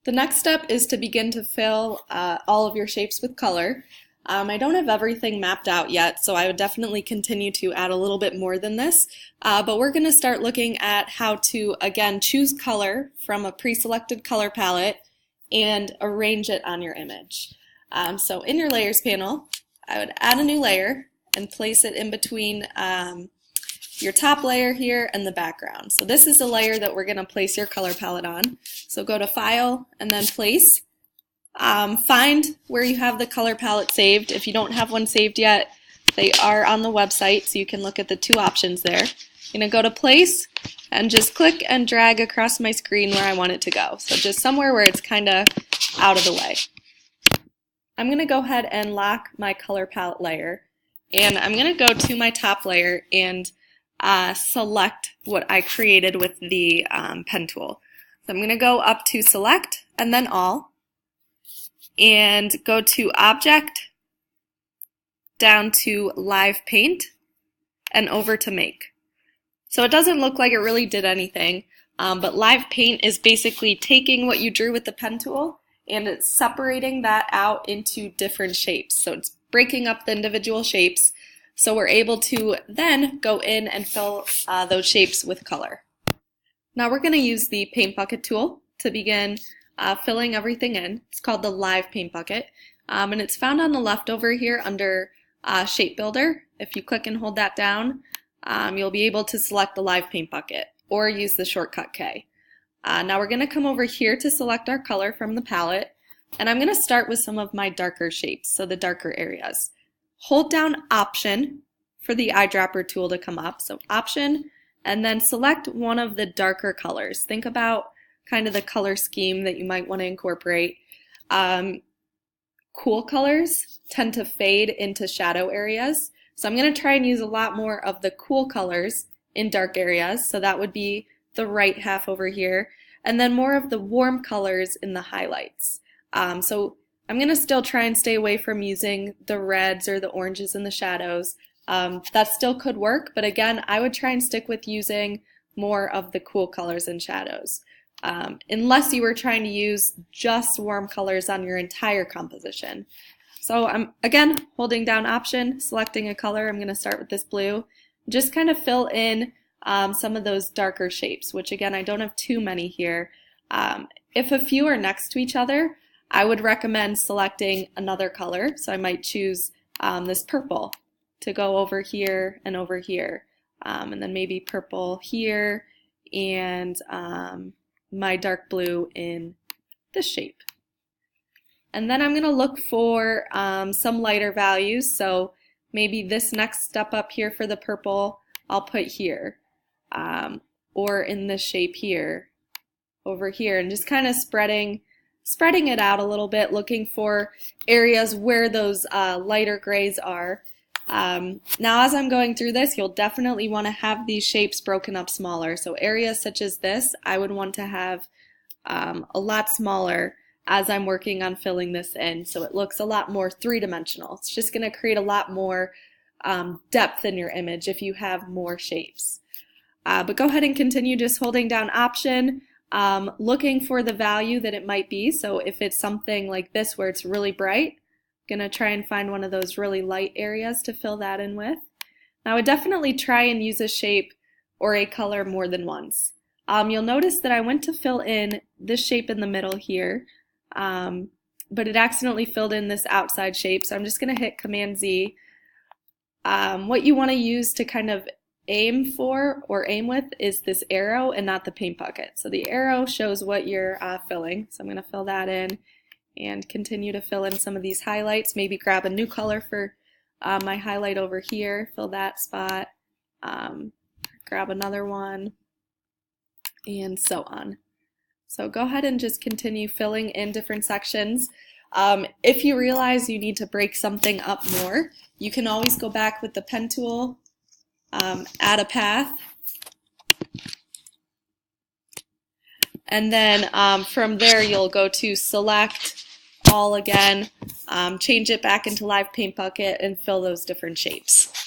The next step is to begin to fill all of your shapes with color. I don't have everything mapped out yet, so I would definitely continue to add a little bit more than this, but we're going to start looking at how to, again, choose color from a pre-selected color palette and arrange it on your image. So in your layers panel, I would add a new layer and place it in between your top layer here and the background. So this is the layer that we're going to place your color palette on. So go to File and then Place. Find where you have the color palette saved. If you don't have one saved yet, they are on the website, so you can look at the two options there. I'm going to go to Place and just click and drag across my screen where I want it to go. So just somewhere where it's kind of out of the way. I'm going to go ahead and lock my color palette layer, and I'm going to go to my top layer and select what I created with the pen tool. So I'm going to go up to Select and then All, and go to Object, down to Live Paint, and over to Make. So it doesn't look like it really did anything, but Live Paint is basically taking what you drew with the pen tool and it's separating that out into different shapes. So it's breaking up the individual shapes, so we're able to then go in and fill those shapes with color. Now we're going to use the Paint Bucket tool to begin filling everything in. It's called the Live Paint Bucket, and it's found on the left over here under Shape Builder. If you click and hold that down, you'll be able to select the Live Paint Bucket or use the shortcut K. Now we're going to come over here to select our color from the palette, and I'm going to start with some of my darker shapes, so the darker areas. Hold down Option for the eyedropper tool to come up, so Option, and then select one of the darker colors. Think about kind of the color scheme that you might want to incorporate. Cool colors tend to fade into shadow areas, so I'm going to try and use a lot more of the cool colors in dark areas, so that would be the right half over here, and then more of the warm colors in the highlights. So I'm going to still try and stay away from using the reds or the oranges in the shadows. That still could work, but again, I would try and stick with using more of the cool colors and shadows, unless you were trying to use just warm colors on your entire composition. So I'm, again, holding down Option, selecting a color. I'm going to start with this blue. Just kind of fill in some of those darker shapes, which again, I don't have too many here. If a few are next to each other, I would recommend selecting another color. So I might choose this purple to go over here and over here, and then maybe purple here, and my dark blue in this shape. And then I'm going to look for some lighter values, so maybe this next step up here for the purple I'll put here, or in this shape here, over here, and just kind of spreading it out a little bit, looking for areas where those lighter grays are. Now as I'm going through this, you'll definitely want to have these shapes broken up smaller. So areas such as this, I would want to have a lot smaller as I'm working on filling this in, so it looks a lot more three-dimensional. It's just going to create a lot more depth in your image if you have more shapes. But go ahead and continue just holding down Option, looking for the value that it might be. So if it's something like this where it's really bright, I'm going to try and find one of those really light areas to fill that in with. Now I would definitely try and use a shape or a color more than once. You'll notice that I went to fill in this shape in the middle here, but it accidentally filled in this outside shape, so I'm just going to hit Command Z. What you want to use to kind of aim for or aim with is this arrow and not the paint bucket. So the arrow shows what you're filling, so I'm going to fill that in and continue to fill in some of these highlights. Maybe grab a new color for my highlight over here, fill that spot, grab another one, and so on. So go ahead and just continue filling in different sections. If you realize you need to break something up more, you can always go back with the pen tool, add a path, and then from there you'll go to Select, All again, change it back into Live Paint Bucket, and fill those different shapes.